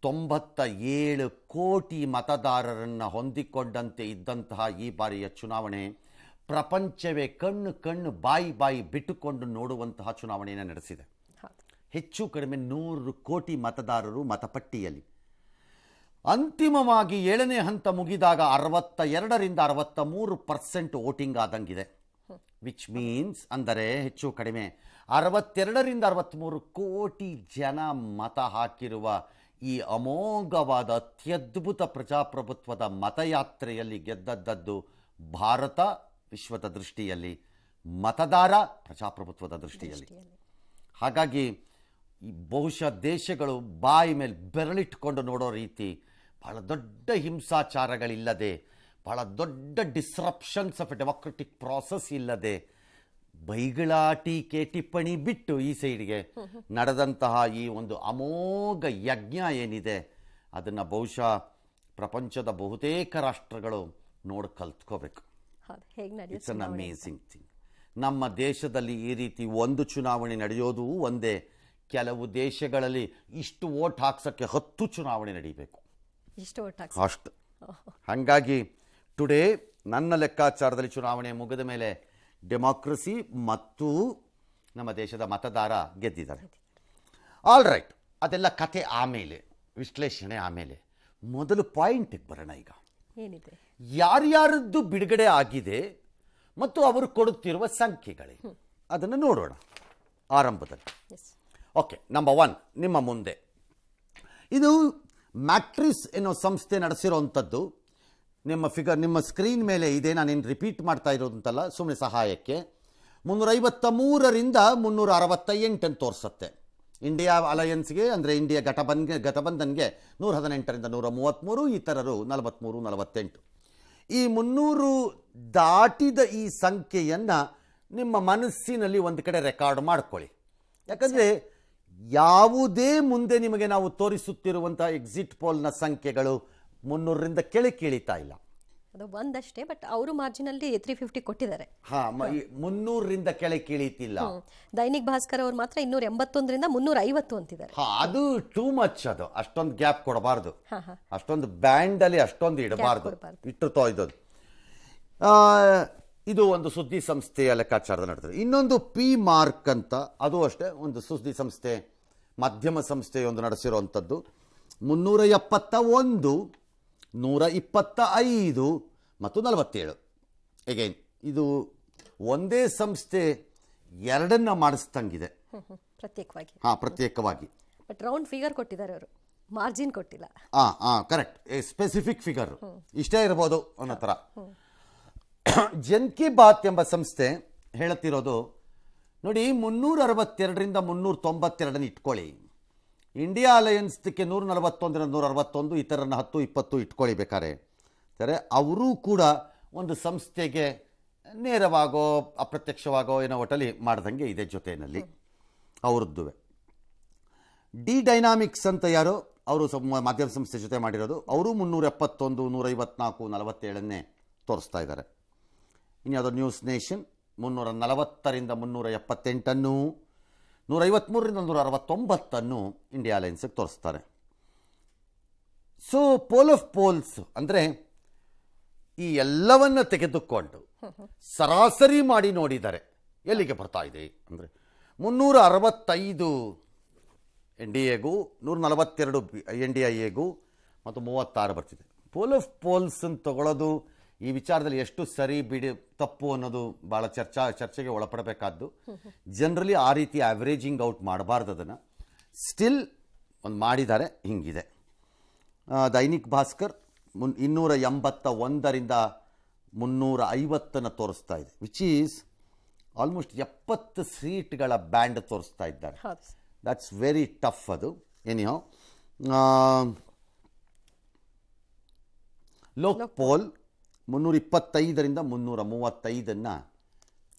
97 ಕೋಟಿ ಮತದಾರರನ್ನು ಹೊಂದಿಕೊಂಡಂತೆ ಇದ್ದಂತಹ ಈ ಬಾರಿಯ ಚುನಾವಣೆ ಪ್ರಪಂಚವೇ ಕಣ್ಣು ಬಾಯಿ ಬಿಟ್ಟುಕೊಂಡು ನೋಡುವಂತಹ ಚುನಾವಣೆಯನ್ನು ನಡೆಸಿದೆ. ಹೆಚ್ಚು ಕಡಿಮೆ 100 ಕೋಟಿ ಮತದಾರರು ಮತಪಟ್ಟಿಯಲ್ಲಿ. ಅಂತಿಮವಾಗಿ 7ನೇ ಹಂತ ಮುಗಿದಾಗ 62ರಿಂದ 63% ವೋಟಿಂಗ್ ಆದಂಗಿದೆ. ವಿಚ್ ಮೀನ್ಸ್ ಅಂದರೆ ಹೆಚ್ಚು ಕಡಿಮೆ 62ರಿಂದ 63 ಕೋಟಿ ಜನ ಮತ ಹಾಕಿರುವ ಈ ಅಮೋಘವಾದ ಅತ್ಯದ್ಭುತ ಪ್ರಜಾಪ್ರಭುತ್ವದ ಮತಯಾತ್ರೆಯಲ್ಲಿ ಗೆದ್ದದ್ದು ಭಾರತ ವಿಶ್ವದ ದೃಷ್ಟಿಯಲ್ಲಿ, ಮತದಾರ ಪ್ರಜಾಪ್ರಭುತ್ವದ ದೃಷ್ಟಿಯಲ್ಲಿ. ಹಾಗಾಗಿ ಬಹುಶಃ ದೇಶಗಳು ಬಾಯಿ ಮೇಲೆ ಬೆರಳಿಟ್ಕೊಂಡು ನೋಡೋ ರೀತಿ, ಬಹಳ ದೊಡ್ಡ ಹಿಂಸಾಚಾರಗಳಿಲ್ಲದೆ, ಬಹಳ ದೊಡ್ಡ ಡಿಸ್ರಪ್ಷನ್ಸ್ ಆಫ್ ಎ ಡೆಮೊಕ್ರೆಟಿಕ್ ಪ್ರಾಸೆಸ್ ಇಲ್ಲದೆ, ಬೈಗಳಾಟಿಕೆ ಟಿಪ್ಪಣಿ ಬಿಟ್ಟು ಈ ಸೈಡ್ಗೆ ನಡೆದಂತಹ ಈ ಒಂದು ಅಮೋಘ ಯಜ್ಞ ಏನಿದೆ ಅದನ್ನು ಬಹುಶಃ ಪ್ರಪಂಚದ ಬಹುತೇಕ ರಾಷ್ಟ್ರಗಳು ನೋಡಿ ಕಲ್ತ್ಕೋಬೇಕು. It's an amazing thing. ನಮ್ಮ ದೇಶದಲ್ಲಿ ಈ ರೀತಿ ಒಂದು ಚುನಾವಣೆ ನಡೆಯೋದು ಒಂದೇ, ಕೆಲವು ದೇಶಗಳಲ್ಲಿ ಇಷ್ಟು ವೋಟ್ ಹಾಕ್ಸೋಕ್ಕೆ 10 ಚುನಾವಣೆ ನಡೀಬೇಕು ಅಷ್ಟು. ಹಾಗಾಗಿ ಟುಡೇ ನನ್ನ ಲೆಕ್ಕಾಚಾರದಲ್ಲಿ ಚುನಾವಣೆ ಮುಗಿದ ಮೇಲೆ ಡೆಮಾಕ್ರಸಿ ಮತ್ತು ನಮ್ಮ ದೇಶದ ಮತದಾರ ಗೆದ್ದಿದ್ದಾರೆ. ಆಲ್ ರೈಟ್, ಅದೆಲ್ಲ ಕತೆ ಆಮೇಲೆ, ವಿಶ್ಲೇಷಣೆ ಆಮೇಲೆ. ಮೊದಲು ಪಾಯಿಂಟಿಗೆ ಬರೋಣ. ಈಗ ಏನಿದೆ, ಯಾರ್ಯಾರದ್ದು ಬಿಡುಗಡೆ ಆಗಿದೆ ಮತ್ತು ಅವರು ಕೊಡುತ್ತಿರುವ ಸಂಖ್ಯೆಗಳೇ ಅದನ್ನು ನೋಡೋಣ ಆರಂಭದಲ್ಲಿ. ಓಕೆ, ನಂಬರ್ 1 ನಿಮ್ಮ ಮುಂದೆ ಇದು ಮ್ಯಾಟ್ರಿಸ್ ಎನ್ನೋ ಸಂಸ್ಥೆ ನಡೆಸಿರೋವಂಥದ್ದು. ನಿಮ್ಮ ಫಿಗರ್ ನಿಮ್ಮ ಸ್ಕ್ರೀನ್ ಮೇಲೆ ಇದೆ, ನಾನೇನು ರಿಪೀಟ್ ಮಾಡ್ತಾ ಇರೋದಂತಲ್ಲ, ಸುಮ್ಮನೆ ಸಹಾಯಕ್ಕೆ. 353ರಿಂದ 368 ಅಂತ ತೋರಿಸುತ್ತೆ. ಇಂಡಿಯಾ ಅಲಯನ್ಸ್ಗೆ ಅಂದರೆ ಇಂಡಿಯಾ ಗಠಬಂಧನ್ಗೆ 118ರಿಂದ 133, ಇತರರು 43, 48. ಈ 300 ದಾಟಿದ ಈ ಸಂಖ್ಯೆಯನ್ನು ನಿಮ್ಮ ಮನಸ್ಸಿನಲ್ಲಿ ಒಂದು ಕಡೆ ರೆಕಾರ್ಡ್ ಮಾಡ್ಕೊಳ್ಳಿ. ಯಾಕಂದರೆ ಯಾವುದೇ ಮುಂದೆ ನಿಮಗೆ ನಾವು ತೋರಿಸುತ್ತಿರುವಂಥ ಎಕ್ಸಿಟ್ ಪೋಲ್ನ ಸಂಖ್ಯೆಗಳು 300ರಿಂದ ಕೆಳಗಿಳಿತಾ ಇಲ್ಲ. ಅದು ಒಂದಷ್ಟೇ, ಬಟ್ ಅವರು ಮಾರ್ಜಿನಲ್ಲಿ 350 ಕೊಟ್ಟಿದ್ದಾರೆ. 300ರಿಂದ ಕೆಳಗೆ ಇಳಿತಿಲ್ಲ. ದೈನಿಕ್ ಭಾಸ್ಕರ್ ಅವರು ಮಾತ್ರ 281ರಿಂದ 350 ಅಂತಿದ್ದಾರೆ. ಅದು ಟೂ ಮಚ್. ಅದು ಅಷ್ಟೊಂದು ಗ್ಯಾಪ್ ಕೊಡಬಾರ್ದು, ಅಷ್ಟೊಂದು ಬ್ಯಾಂಡ್ ಅಲ್ಲಿ ಅಷ್ಟೊಂದು ಇಡಬಾರ್ದು, ಇಟ್ಟು ಇದ್ದದ್ದು. ಇದು ಒಂದು ಸುದ್ದಿ ಸಂಸ್ಥೆಯ ಲೆಕ್ಕಾಚಾರದ ನಡೆದಿದೆ. ಇನ್ನೊಂದು ಪಿ ಮಾರ್ಕ್ ಅಂತ, ಅದು ಅಷ್ಟೇ ಒಂದು ಸುದ್ದಿ ಸಂಸ್ಥೆ, ಮಾಧ್ಯಮ ಸಂಸ್ಥೆಯೊಂದು ನಡೆಸಿರುವಂಥದ್ದು. 371, 125 ಮತ್ತು 47. ಎಗೈನ್ ಇದು ಒಂದೇ ಸಂಸ್ಥೆ ಎರಡನ್ನ ಮಾಡಿಸ್ತಂಗಿದೆ ಪ್ರತ್ಯೇಕವಾಗಿ. ಪ್ರತ್ಯೇಕವಾಗಿ. ಬಟ್ ರೌಂಡ್ ಫಿಗರ್ ಕೊಟ್ಟಿದ್ದಾರೆ ಅವರು, ಮಾರ್ಜಿನ್ ಕೊಟ್ಟಿಲ್ಲ. ಕರೆಕ್ಟ್, ಸ್ಪೆಸಿಫಿಕ್ ಫಿಗರ್ ಇಷ್ಟೇ ಇರ್ಬೋದು ಅನ್ನೋ ಥರ. ಜನ್ ಕಿ ಬಾತ್ ಎಂಬ ಸಂಸ್ಥೆ ಹೇಳುತ್ತಿರೋದು ನೋಡಿ, 362ರಿಂದ 392 ಇಟ್ಕೊಳ್ಳಿ. ಇಂಡಿಯಾ ಅಲಯನ್ಸ್ಗೆ 141ರಿಂದ 161, ಇತರನ್ನ 10, 20 ಇಟ್ಕೊಳ್ಳಿ ಬೇಕಾರೆ. ಅಂದರೆ ಅವರೂ ಕೂಡ ಒಂದು ಸಂಸ್ಥೆಗೆ ನೇರವಾಗೋ ಅಪ್ರತ್ಯಕ್ಷವಾಗೋ ಏನೋ ಒಟ್ಟಲ್ಲಿ ಮಾಡ್ದಂಗೆ ಇದೆ ಜೊತೆಯಲ್ಲಿ ಅವರದ್ದು. ಡಿ ಡೈನಾಮಿಕ್ಸ್ ಅಂತ ಯಾರೋ ಅವರು ಮಾಧ್ಯಮ ಸಂಸ್ಥೆ ಜೊತೆ ಮಾಡಿರೋದು, ಅವರು 371, 154, 47 ತೋರಿಸ್ತಾ ಇದ್ದಾರೆ. ಇನ್ಯಾವುದೋ ನ್ಯೂಸ್ ನೇಷನ್ 340ರಿಂದ 378, 153ರಿಂದ 169 ಇಂಡಿಯಾ ಅಲಯನ್ಸ್ಗೆ ತೋರಿಸ್ತಾರೆ. ಸೊ ಪೋಲ್ ಆಫ್ ಪೋಲ್ಸ್ ಅಂದರೆ ಈ ಎಲ್ಲವನ್ನ ತೆಗೆದುಕೊಂಡು ಸರಾಸರಿ ಮಾಡಿ ನೋಡಿದರೆ ಎಲ್ಲಿಗೆ ಬರ್ತಾ ಇದೆ ಅಂದರೆ 365 ಎನ್ ಡಿ ಎಗೂ 142 NDIAಗೂ ಮತ್ತು 36 ಬರ್ತಿದೆ. ಪೋಲ್ ಆಫ್ ಪೋಲ್ಸ್ ತಗೊಳ್ಳೋದು ಈ ವಿಚಾರದಲ್ಲಿ ಎಷ್ಟು ಸರಿ ಬಿಡಿ ತಪ್ಪು ಅನ್ನೋದು ಭಾಳ ಚರ್ಚೆಗೆ ಒಳಪಡಬೇಕಾದ್ದು. ಜನರಲಿ ಆ ರೀತಿ ಆವ್ರೇಜಿಂಗ್ ಔಟ್ ಮಾಡಬಾರ್ದು. ಅದನ್ನು ಸ್ಟಿಲ್ ಒಂದು ಮಾಡಿದ್ದಾರೆ. ಹಿಂಗಿದೆ. ದೈನಿಕ್ ಭಾಸ್ಕರ್ 281ರಿಂದ 350 ತೋರಿಸ್ತಾ ಇದೆ, ವಿಚ್ ಈಸ್ ಆಲ್ಮೋಸ್ಟ್ 70 ಸೀಟ್ಗಳ ಬ್ಯಾಂಡ್ ತೋರಿಸ್ತಾ ಇದ್ದಾರೆ. That's very tough. ಅದು ಎನಿಹೌ. ಲೋಕ್ ಪೋಲ್ 325ರಿಂದ 335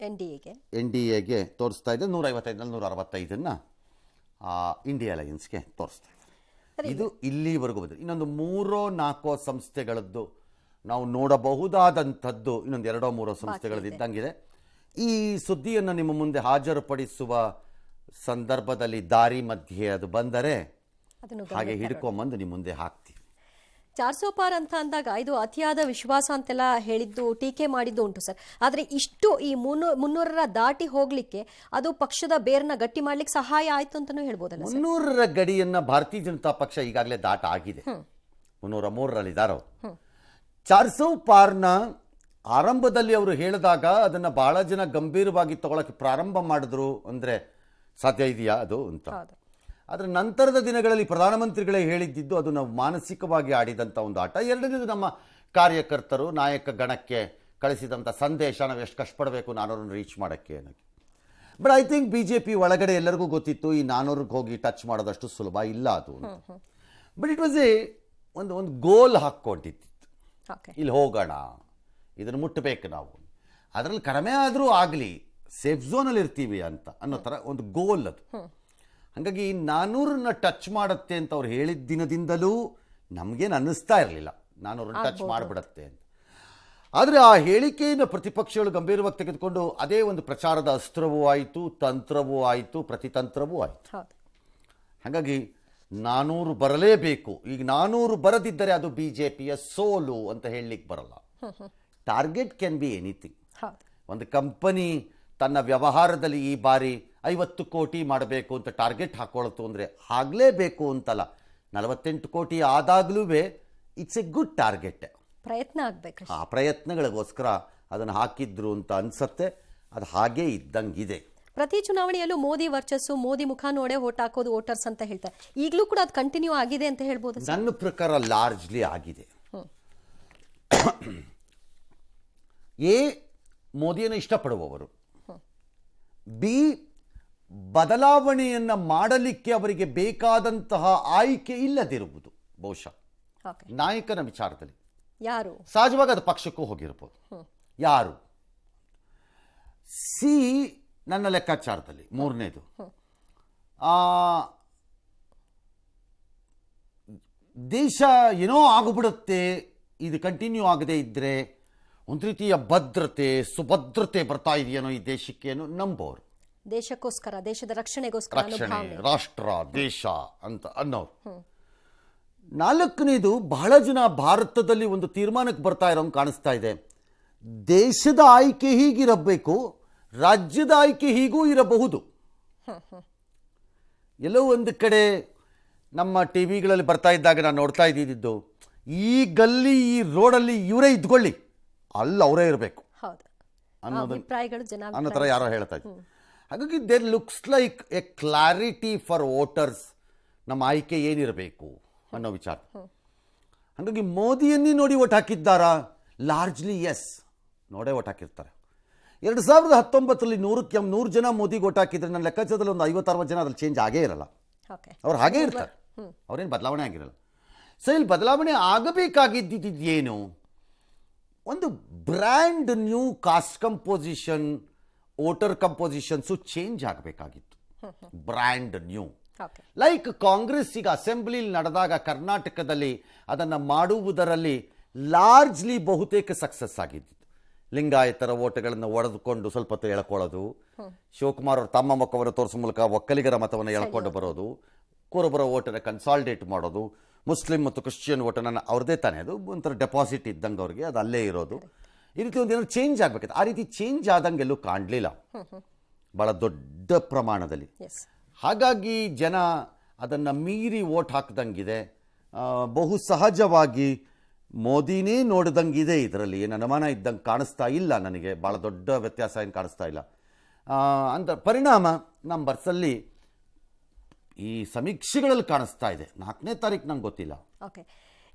NDAಗೆ ತೋರಿಸ್ತಾ ಇದೆ. 155 165 ಇಂಡಿಯಾ ಅಲಯನ್ಸ್ಗೆ ತೋರಿಸ್ತಾ ಇದೆ. ಇದು ಇಲ್ಲಿವರೆಗೂ ಬಂದಿದೆ. ಇನ್ನೊಂದು 3-4 ಸಂಸ್ಥೆಗಳದ್ದು ನಾವು ನೋಡಬಹುದಾದಂಥದ್ದು ಇನ್ನೊಂದು 2-3 ಸಂಸ್ಥೆಗಳದ್ದು ಇದ್ದಂಗಿದೆ. ಈ ಸುದ್ದಿಯನ್ನು ನಿಮ್ಮ ಮುಂದೆ ಹಾಜರುಪಡಿಸುವ ಸಂದರ್ಭದಲ್ಲಿ ದಾರಿ ಮಧ್ಯೆ ಅದು ಬಂದರೆ ಹಾಗೆ ಹಿಡ್ಕೊಂಬಂದು ನಿಮ್ಮ ಮುಂದೆ ಹಾಕ್ತೀವಿ. 400 ಪಾರ್ ಅಂತ ಅಂದಾಗ ಇದು ಅತಿಯಾದ ವಿಶ್ವಾಸ ಅಂತೆಲ್ಲ ಹೇಳಿದ್ದು, ಟೀಕೆ ಮಾಡಿದ್ದು ಉಂಟು ಸರ್. ಆದರೆ ಇಷ್ಟು ಈ 300ರ ದಾಟಿ ಹೋಗ್ಲಿಕ್ಕೆ ಅದು ಪಕ್ಷದ ಬೇರ್ನ ಗಟ್ಟಿ ಮಾಡ್ಲಿಕ್ಕೆ ಸಹಾಯ ಆಯ್ತು ಅಂತಾನೂ ಹೇಳ್ಬೋದಲ್ಲ. 300ರ ಗಡಿಯನ್ನ ಭಾರತೀಯ ಜನತಾ ಪಕ್ಷ ಈಗಾಗಲೇ ದಾಟ ಆಗಿದೆ. 303ರಲ್ಲಿ ಇದ್ದಾರೋ. 400 ಪಾರ್ನ ಆರಂಭದಲ್ಲಿ ಅವರು ಹೇಳಿದಾಗ ಅದನ್ನು ಬಹಳ ಜನ ಗಂಭೀರವಾಗಿ ತಗೊಳಕ್ಕೆ ಪ್ರಾರಂಭ ಮಾಡಿದ್ರು. ಅಂದರೆ ಸಾಧ್ಯ ಇದೆಯಾ ಅದು ಅಂತ. ಆದರೆ ನಂತರದ ದಿನಗಳಲ್ಲಿ ಪ್ರಧಾನಮಂತ್ರಿಗಳೇ ಹೇಳಿದ್ದು ಅದು ನಾವು ಮಾನಸಿಕವಾಗಿ ಆಡಿದಂಥ ಒಂದು ಆಟ. ಎರಡನೇದು ನಮ್ಮ ಕಾರ್ಯಕರ್ತರು ನಾಯಕ ಗಣಕ್ಕೆ ಕಳಿಸಿದಂಥ ಸಂದೇಶ, ನಾವು ಎಷ್ಟು ಕಷ್ಟಪಡಬೇಕು 400 ರೀಚ್ ಮಾಡೋಕ್ಕೆ ಅನ್ನೋಕ್ಕೆ. ಬಟ್ ಐ ಥಿಂಕ್ BJP ಒಳಗಡೆ ಎಲ್ಲರಿಗೂ ಗೊತ್ತಿತ್ತು ಈ 400ಕ್ಕೆ ಹೋಗಿ ಟಚ್ ಮಾಡೋದಷ್ಟು ಸುಲಭ ಇಲ್ಲ ಅದು ಅಂತ. ಬಟ್ ಇಟ್ ವಾಸ್ ಒಂದು ಗೋಲ್ ಹಾಕ್ಕೊಂಡಿತ್ತು, ಇಲ್ಲಿ ಹೋಗೋಣ, ಇದನ್ನು ಮುಟ್ಟಬೇಕು ನಾವು, ಅದರಲ್ಲಿ ಕಡಿಮೆ ಆದರೂ ಆಗಲಿ ಸೇಫ್ ಝೋನಲ್ಲಿ ಇರ್ತೀವಿ ಅಂತ ಅನ್ನೋ ಥರ ಒಂದು ಗೋಲ್ ಅದು. ಹಾಗಾಗಿ 400ನ ಟಚ್ ಮಾಡುತ್ತೆ ಅಂತ ಅವ್ರು ಹೇಳಿದ ದಿನದಿಂದಲೂ ನಮಗೇನು ಅನ್ನಿಸ್ತಾ ಇರಲಿಲ್ಲ 400 ಟಚ್ ಮಾಡಿಬಿಡತ್ತೆ ಅಂತ. ಆದರೆ ಆ ಹೇಳಿಕೆಯನ್ನು ಪ್ರತಿಪಕ್ಷಗಳು ಗಂಭೀರವಾಗಿ ತೆಗೆದುಕೊಂಡು ಅದೇ ಒಂದು ಪ್ರಚಾರದ ಅಸ್ತ್ರವೂ ಆಯಿತು, ತಂತ್ರವೂ ಆಯಿತು, ಪ್ರತಿತಂತ್ರವೂ ಆಯಿತು. ಹಾಗಾಗಿ 400 ಬರಲೇಬೇಕು. ಈಗ 400 ಬರದಿದ್ದರೆ ಅದು BJPಯ ಸೋಲು ಅಂತ ಹೇಳಲಿಕ್ಕೆ ಬರಲ್ಲ. Target can be anything. ಒಂದು ಕಂಪನಿ ತನ್ನ ವ್ಯವಹಾರದಲ್ಲಿ ಈ ಬಾರಿ 50 ಕೋಟಿ ಮಾಡಬೇಕು ಅಂತ ಟಾರ್ಗೆಟ್ ಹಾಕೊಳ್ಳುತ್ತು ಅಂದರೆ ಆಗಲೇಬೇಕು ಅಂತಲ್ಲ. 48 ಕೋಟಿ ಆದಾಗಲೂ ಇಟ್ಸ್ ಎ ಗುಡ್ ಟಾರ್ಗೆಟ್. ಪ್ರಯತ್ನ ಆಗಬೇಕು. ಆ ಪ್ರಯತ್ನಗಳಿಗೋಸ್ಕರ ಅದನ್ನು ಹಾಕಿದ್ರು ಅಂತ ಅನ್ಸತ್ತೆ. ಅದು ಹಾಗೇ ಇದ್ದಂಗಿದೆ. ಪ್ರತಿ ಚುನಾವಣೆಯಲ್ಲೂ ಮೋದಿ ವರ್ಚಸ್ಸು, ಮೋದಿ ಮುಖ ನೋಡೇ ಓಟ್ ಹಾಕೋದು ವೋಟರ್ಸ್ ಅಂತ ಹೇಳ್ತಾರೆ. ಈಗಲೂ ಕೂಡ ಅದು ಕಂಟಿನ್ಯೂ ಆಗಿದೆ ಅಂತ ಹೇಳ್ಬೋದು. ನನ್ನ ಪ್ರಕಾರ ಲಾರ್ಜ್ಲಿ ಆಗಿದೆ. ಮೋದಿಯನ್ನು ಇಷ್ಟಪಡುವವರು, ಬಿ ಬದಲಾವಣೆಯನ್ನು ಮಾಡಲಿಕ್ಕೆ ಅವರಿಗೆ ಬೇಕಾದಂತಹ ಆಯ್ಕೆ ಇಲ್ಲದಿರುವುದು ಬಹುಶಃ ನಾಯಕನ ವಿಚಾರದಲ್ಲಿ. ಯಾರು ಸಹಜವಾಗಿ ಅದು ಪಕ್ಷಕ್ಕೂ ಹೋಗಿರ್ಬೋದು. ಯಾರು ಸಿ ನನ್ನ ಲೆಕ್ಕಾಚಾರದಲ್ಲಿ ಮೂರನೇದು ದೇಶ ಏನೋ ಆಗಿಬಿಡುತ್ತೆ ಇದು ಕಂಟಿನ್ಯೂ ಆಗದೆ ಇದ್ದರೆ, ಒಂದು ರೀತಿಯ ಭದ್ರತೆ ಸುಭದ್ರತೆ ಬರ್ತಾ ಇದೆಯೇನೋ ಈ ದೇಶಕ್ಕೆ ಏನೋ ನಂಬೋರು. ದೇಶಕ್ಕೋಸ್ಕರ, ದೇಶದ ರಕ್ಷಣೆಗೋಸ್ಕರ, ರಕ್ಷಣೆ, ರಾಷ್ಟ್ರ, ದೇಶ ಅಂತ ಅನ್ನೋರು. ನಾಲ್ಕನೇದು ಬಹಳ ಜನ ಭಾರತದಲ್ಲಿ ಒಂದು ತೀರ್ಮಾನಕ್ಕೆ ಬರ್ತಾ ಇರೋಂಗೆ ಕಾಣಿಸ್ತಾ ಇದೆ. ದೇಶದ ಆಯ್ಕೆ ಹೀಗಿರಬೇಕು, ರಾಜ್ಯದ ಆಯ್ಕೆ ಹೀಗೂ ಇರಬಹುದು. ಎಲ್ಲೋ ಒಂದು ಕಡೆ ನಮ್ಮ ಟಿವಿಗಳಲ್ಲಿ ಬರ್ತಾ ಇದ್ದಾಗ ನಾನು ನೋಡ್ತಾ ಇದ್ದಿದ್ದು, ಈ ಗಲ್ಲಿ ಈ ರೋಡಲ್ಲಿ ಇವರೇ ಇದ್ಕೊಳ್ಳಿ, ಅಲ್ಲಿ ಅವರೇ ಇರಬೇಕು ಅನ್ನೋ ಥರ ಯಾರೋ ಹೇಳ್ತಾ ಇದ್ರು. ಹಾಗಾಗಿ there looks like a clarity for voters, ನಮ್ಮ ಆಯ್ಕೆ ಏನಿರಬೇಕು ಅನ್ನೋ ವಿಚಾರ. ಹಾಗಾಗಿ ಮೋದಿಯನ್ನೇ ನೋಡಿ ಓಟ್ ಹಾಕಿದ್ದಾರಾ? ಲಾರ್ಜ್ಲಿ ಎಸ್, ನೋಡೇ ಓಟ್ ಹಾಕಿರ್ತಾರೆ. 2019ರಲ್ಲಿ 100 ಜನ ಮೋದಿಗೆ ಓಟ್ ಹಾಕಿದ್ರೆ ನನ್ನ ಲೆಕ್ಕಾಚಾರದಲ್ಲಿ ಒಂದು 50-60 ಜನ ಅದ್ರಲ್ಲಿ ಚೇಂಜ್ ಆಗೇ ಇರಲ್ಲ. ಅವ್ರು ಹಾಗೇ ಇರ್ತಾರೆ, ಅವ್ರೇನು ಬದಲಾವಣೆ ಆಗಿರಲ್ಲ. ಸೊ ಇಲ್ಲಿ ಬದಲಾವಣೆ ಆಗಬೇಕಾಗಿದ್ದೇನು? ಒಂದು brand new caste composition, voter compositions change ಆಗಬೇಕಾಗಿತ್ತು. Brand new. ಲೈಕ್ ಕಾಂಗ್ರೆಸ್ ಈಗ ಅಸೆಂಬ್ಲಿಲಿ ನಡೆದಾಗ ಕರ್ನಾಟಕದಲ್ಲಿ ಅದನ್ನು ಮಾಡುವುದರಲ್ಲಿ ಲಾರ್ಜ್ಲಿ ಬಹುತೇಕ ಸಕ್ಸಸ್ ಆಗಿದ್ದು. ಲಿಂಗಾಯತರ ಓಟ್ಗಳನ್ನು ಒಡೆದುಕೊಂಡು ಸ್ವಲ್ಪ ಹೊತ್ತು ಎಳ್ಕೊಳ್ಳೋದು, ಶಿವಕುಮಾರ್ ಅವರು ತಮ್ಮ ಮುಖವನ್ನು ತೋರಿಸೋ ಮೂಲಕ ಒಕ್ಕಲಿಗರ ಮತವನ್ನು ಎಳ್ಕೊಂಡು ಬರೋದು, ಕುರುಬರ ಓಟನ್ನು ಕನ್ಸಾಲ್ಡೇಟ್ ಮಾಡೋದು, ಮುಸ್ಲಿಂ ಮತ್ತು ಕ್ರಿಶ್ಚಿಯನ್ ಓಟನ್ನು ಅವ್ರದ್ದೇ ತಾನೇ, ಅದು ಒಂಥರ ಡೆಪಾಸಿಟ್ ಇದ್ದಂಗೆ ಅವ್ರಿಗೆ, ಅದು ಅಲ್ಲೇ ಇರೋದು. ಈ ರೀತಿ ಒಂದು ಏನಾದ್ರು ಚೇಂಜ್ ಆಗಬೇಕಿತ್ತು. ಆ ರೀತಿ ಚೇಂಜ್ ಆದಂಗೆ ಎಲ್ಲೂ ಕಾಣಲಿಲ್ಲ ಭಾಳ ದೊಡ್ಡ ಪ್ರಮಾಣದಲ್ಲಿ. ಹಾಗಾಗಿ ಜನ ಅದನ್ನು ಮೀರಿ ಓಟ್ ಹಾಕ್ದಂಗಿದೆ. ಬಹು ಸಹಜವಾಗಿ ಮೋದಿನೇ ನೋಡ್ದಂಗಿದೆ. ಇದರಲ್ಲಿ ಏನು ಅನುಮಾನ ಇದ್ದಂಗೆ ಕಾಣಿಸ್ತಾ ಇಲ್ಲ ನನಗೆ, ಭಾಳ ದೊಡ್ಡ ವ್ಯತ್ಯಾಸ ಏನು ಕಾಣಿಸ್ತಾ ಇಲ್ಲ. ಅಂತ ಪರಿಣಾಮ ನಂಬರ್ಸಲ್ಲಿ ಈ ಸಮೀಕ್ಷೆಗಳಲ್ಲಿ ಕಾಣಿಸ್ತಾ ಇದೆ. 4ನೇ ತಾರೀಕು ನಂಗೆ ಗೊತ್ತಿಲ್ಲ. ಓಕೆ,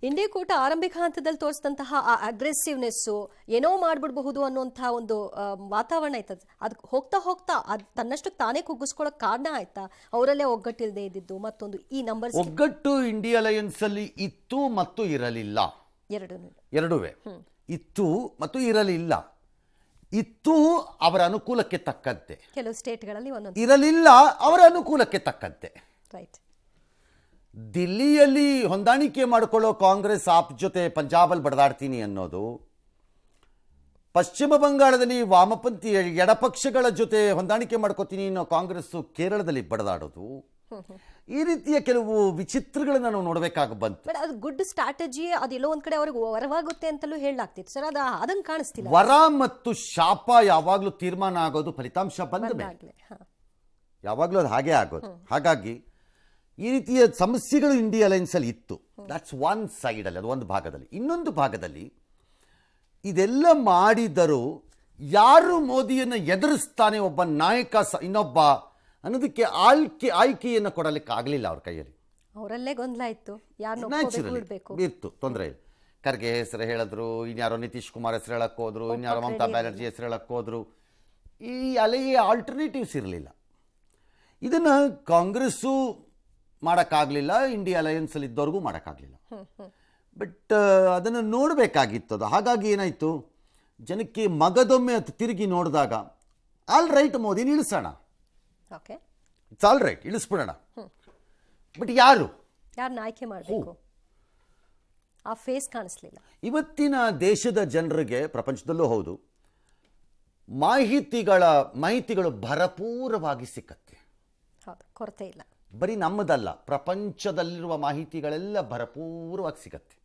ಇಂಡಿಯಾ ಕೂಟ ಆರಂಭಿಕ ಹಂತದಲ್ಲಿ ತೋರಿಸಿದಂತಹ ಆ ಅಗ್ರೆಸಿವ್ನೆಸ್ಸು, ಏನೋ ಮಾಡ್ಬಿಡಬಹುದು ಅನ್ನುವಂತಹ ಒಂದು ವಾತಾವರಣ ಇರ್ತದೆ. ಅದಕ್ಕೆ ಹೋಗ್ತಾ ಹೋಗ್ತಾ ಅದು ತನ್ನಷ್ಟಕ್ಕೆ ತಾನೇ ಕುಗ್ಗಿಸ್ಕೊಳ್ಳೋಕೆ ಕಾರಣ ಆಯ್ತಾ? ಅವರಲ್ಲೇ ಒಗ್ಗಟ್ಟಿಲ್ಲದೆ ಇದ್ದಿದ್ದು ಮತ್ತೊಂದು ಈ ನಂಬರ್. ಒಗ್ಗಟ್ಟು ಇಂಡಿಯಾ ಅಲಯನ್ಸ್ ಅಲ್ಲಿ ಇತ್ತು ಮತ್ತು ಇರಲಿಲ್ಲ, ಎರಡೂವೇ ಇತ್ತು ಮತ್ತು ಇರಲಿಲ್ಲ. ಇತ್ತು ಅವರ ಅನುಕೂಲಕ್ಕೆ ತಕ್ಕಂತೆ, ಕೆಲವು ಸ್ಟೇಟ್ಗಳಲ್ಲಿ ಒಂದೊಂದು. ಇರಲಿಲ್ಲ ಅವರ ಅನುಕೂಲಕ್ಕೆ ತಕ್ಕಂತೆ. ರೈಟ್. ದಿಲ್ಲಿಯಲ್ಲಿ ಹೊಂದಾಣಿಕೆ ಮಾಡಿಕೊಳ್ಳೋ ಕಾಂಗ್ರೆಸ್ ಆಪ್ ಜೊತೆ ಪಂಜಾಬಲ್ಲಿ ಬಡದಾಡ್ತೀನಿ ಅನ್ನೋದು, ಪಶ್ಚಿಮ ಬಂಗಾಳದಲ್ಲಿ ವಾಮಪಂಥಿ ಎಡಪಕ್ಷಗಳ ಜೊತೆ ಹೊಂದಾಣಿಕೆ ಮಾಡ್ಕೋತೀನಿ ಅನ್ನೋ ಕಾಂಗ್ರೆಸ್ಸು ಕೇರಳದಲ್ಲಿ ಬಡದಾಡೋದು, ಈ ರೀತಿಯ ಕೆಲವು ವಿಚಿತ್ರಗಳನ್ನ ನಾವು ನೋಡಬೇಕಾಗಿ ಬಂತು. ಬಟ್ ಅದು ಗುಡ್ ಸ್ಟ್ರಾಟಜಿ, ಅದೆಲ್ಲೋ ಒಂದ್ ಕಡೆ ಅವ್ರಿಗೆ ವರವಾಗುತ್ತೆ ಅಂತಲೂ ಹೇಳಲಾಗ್ತಿತ್ತು ಸರ್. ಅದು ಅದಂಗೆ ಕಾಣಿಸ್ತಿಲ್ಲ. ವರ ಮತ್ತು ಶಾಪ ಯಾವಾಗಲೂ ತೀರ್ಮಾನ ಆಗೋದು ಫಲಿತಾಂಶ ಬಂದ ಮೇಲೆ, ಯಾವಾಗಲೂ ಅದು ಹಾಗೆ ಆಗೋದು. ಹಾಗಾಗಿ ಈ ರೀತಿಯ ಸಮಸ್ಯೆಗಳು ಇಂಡಿಯಾ ಅಲಯನ್ಸಲ್ಲಿ ಇತ್ತು. ದಟ್ಸ್ ಒನ್ ಸೈಡಲ್ಲಿ, ಅದು ಒಂದು ಭಾಗದಲ್ಲಿ. ಇನ್ನೊಂದು ಭಾಗದಲ್ಲಿ ಇದೆಲ್ಲ ಮಾಡಿದರೂ ಯಾರು ಮೋದಿಯನ್ನು ಎದುರಿಸ್ತಾನೆ ಒಬ್ಬ ನಾಯಕ ಇನ್ನೊಬ್ಬ ಅನ್ನೋದಕ್ಕೆ ಆಯ್ಕೆಯನ್ನು ಕೊಡಲಿಕ್ಕೆ ಆಗಲಿಲ್ಲ ಅವ್ರ ಕೈಯಲ್ಲಿ. ಅವರಲ್ಲೇ ಗೊಂದಲ ಇತ್ತು, ಇತ್ತು, ತೊಂದರೆ ಇಲ್ಲ. ಖರ್ಗೆ ಹೆಸರು ಹೇಳಿದ್ರು, ಇನ್ಯಾರೋ ನಿತೀಶ್ ಕುಮಾರ್ ಹೆಸರು ಹೇಳಕ್ಕೆ ಹೋದ್ರು, ಇನ್ಯಾರೋ ಮಮತಾ ಬ್ಯಾನರ್ಜಿ ಹೆಸರು ಹೇಳಕ್ಕೆ ಹೋದ್ರು. ಈ ಅಲೆಗೆ ಆಲ್ಟರ್ನೇಟಿವ್ಸ್ ಇರಲಿಲ್ಲ. ಇದನ್ನು ಕಾಂಗ್ರೆಸ್ಸು ಮಾಡೋಕ್ಕಾಗಲಿಲ್ಲ, ಇಂಡಿಯಾ ಅಲಯನ್ಸಲ್ಲಿ ಇದ್ದವ್ರಿಗೂ ಮಾಡೋಕ್ಕಾಗಲಿಲ್ಲ. ಬಟ್ ಅದನ್ನು ನೋಡಬೇಕಾಗಿತ್ತು. ಅದು ಹಾಗಾಗಿ ಏನಾಯಿತು, ಜನಕ್ಕೆ ಮಗದೊಮ್ಮೆ ಅದು ತಿರುಗಿ ನೋಡಿದಾಗ ಆಲ್ ರೈಟ್ ಮೋದಿ ಇಳಿಸೋಣ, ಇಟ್ಸ್ ಆಲ್ ರೈಟ್ ಇಳಿಸ್ಬಿಡೋಣ. ಬಟ್ ಯಾರನ್ನ ಆಯ್ಕೆ ಮಾಡಬೇಕು, ಆ ಫೇಸ್ ಕಾಣಿಸ್ಲಿಲ್ಲ. ಇವತ್ತಿನ ದೇಶದ ಜನರಿಗೆ, ಪ್ರಪಂಚದಲ್ಲೂ ಹೌದು, ಮಾಹಿತಿಗಳು ಭರಪೂರವಾಗಿ ಸಿಕ್ಕತ್ತೆ. ಕೊರತೆ ಇಲ್ಲ. ಬರೀ ನಮ್ಮದಲ್ಲ, ಪ್ರಪಂಚದಲ್ಲಿರುವ ಮಾಹಿತಿಗಳೆಲ್ಲ ಭರಪೂರವಾಗಿ ಸಿಗತ್ತೆ.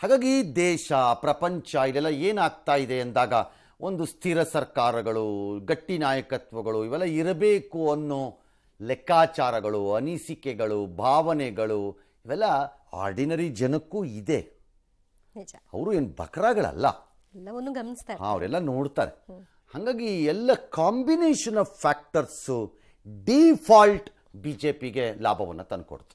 ಹಾಗಾಗಿ ದೇಶ, ಪ್ರಪಂಚ ಇಲ್ಲೆಲ್ಲ ಏನಾಗ್ತಾ ಇದೆ ಅಂದಾಗ ಒಂದು ಸ್ಥಿರ ಸರ್ಕಾರಗಳು, ಗಟ್ಟಿ ನಾಯಕತ್ವಗಳು ಇವೆಲ್ಲ ಇರಬೇಕು ಅನ್ನೋ ಲೆಕ್ಕಾಚಾರಗಳು, ಅನಿಸಿಕೆಗಳು, ಭಾವನೆಗಳು ಇವೆಲ್ಲ ಆರ್ಡಿನರಿ ಜನಕ್ಕೂ ಇದೆ. ಅವರು ಏನು ಬಕ್ರಾಗಳಲ್ಲ, ಎಲ್ಲವನ್ನು ಗಮನಿಸ್ತಾರೆ, ಅವರೆಲ್ಲ ನೋಡ್ತಾರೆ. ಹಾಗಾಗಿ ಎಲ್ಲ ಕಾಂಬಿನೇಷನ್ ಆಫ್ ಫ್ಯಾಕ್ಟರ್ಸು ಡಿಫಾಲ್ಟ್ BJPಗೆ ಲಾಭವನ್ನು ತಂದುಕೊಡ್ತು.